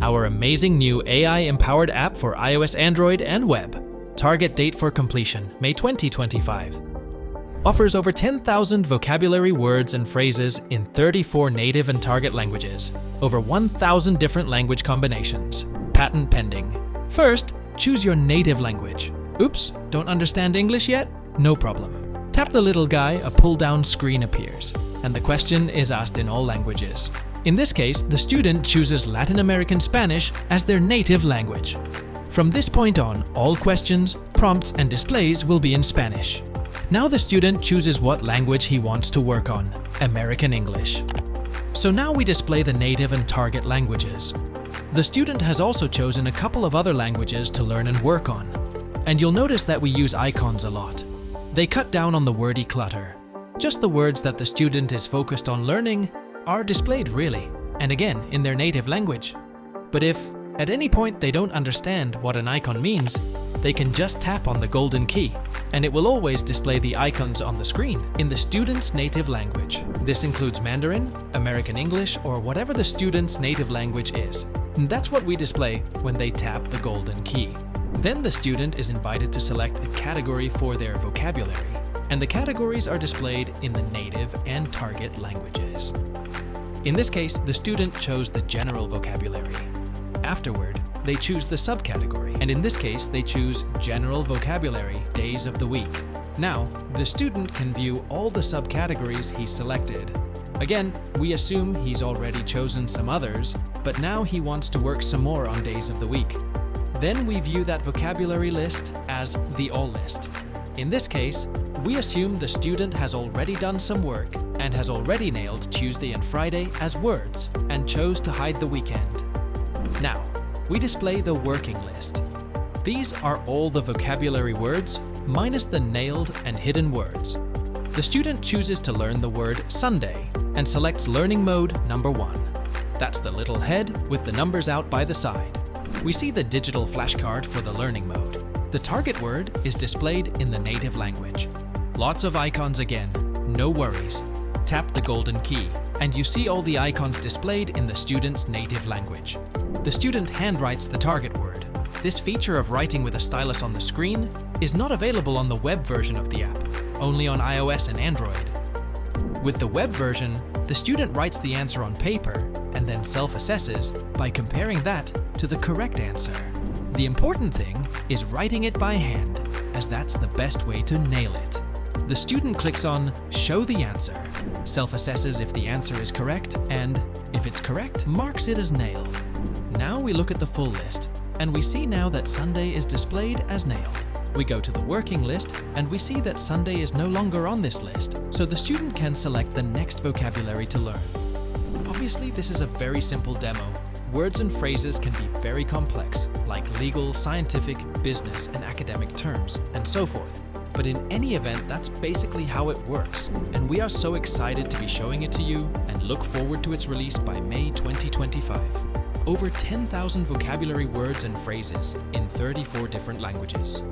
our amazing new AI-empowered app for iOS, Android, and web. Target date for completion, May 2025. Offers over 10,000 vocabulary words and phrases in 34 native and target languages, over 1,000 different language combinations. Patent pending. First, choose your native language. Oops, don't understand English yet? No problem. Tap the little guy, a pull-down screen appears, and the question is asked in all languages. In this case, the student chooses Latin American Spanish as their native language. From this point on, all questions, prompts, and displays will be in Spanish. Now the student chooses what language he wants to work on, American English. So now we display the native and target languages. The student has also chosen a couple of other languages to learn and work on. And you'll notice that we use icons a lot. They cut down on the wordy clutter. Just the words that the student is focused on learning are displayed really, and again in their native language. But if at any point they don't understand what an icon means, they can just tap on the golden key, and it will always display the icons on the screen in the student's native language. This includes Mandarin, American English, or whatever the student's native language is. And that's what we display when they tap the golden key. Then the student is invited to select a category for their vocabulary, and the categories are displayed in the native and target languages. In this case, the student chose the general vocabulary. Afterward, they choose the subcategory, and in this case, they choose general vocabulary, days of the week. Now, the student can view all the subcategories he's selected. Again, we assume he's already chosen some others, but now he wants to work some more on days of the week. Then we view that vocabulary list as the all list. In this case, we assume the student has already done some work and has already nailed Tuesday and Friday as words and chose to hide the weekend. Now, we display the working list. These are all the vocabulary words minus the nailed and hidden words. The student chooses to learn the word Sunday and selects learning mode number 1. That's the little head with the numbers out by the side. We see the digital flashcard for the learning mode. The target word is displayed in the native language. Lots of icons again, no worries. Tap the golden key, and you see all the icons displayed in the student's native language. The student handwrites the target word. This feature of writing with a stylus on the screen is not available on the web version of the app, only on iOS and Android. With the web version, the student writes the answer on paper and then self-assesses by comparing that to the correct answer. The important thing is writing it by hand, as that's the best way to nail it. The student clicks on Show the answer, self-assesses if the answer is correct, and if it's correct, marks it as nailed. Now we look at the full list, and we see now that Sunday is displayed as nailed. We go to the working list, and we see that Sunday is no longer on this list, so the student can select the next vocabulary to learn. Obviously, this is a very simple demo. Words and phrases can be very complex, like legal, scientific, business, and academic terms, and so forth. But in any event, that's basically how it works, and we are so excited to be showing it to you and look forward to its release by May 2025. Over 10,000 vocabulary words and phrases in 34 different languages.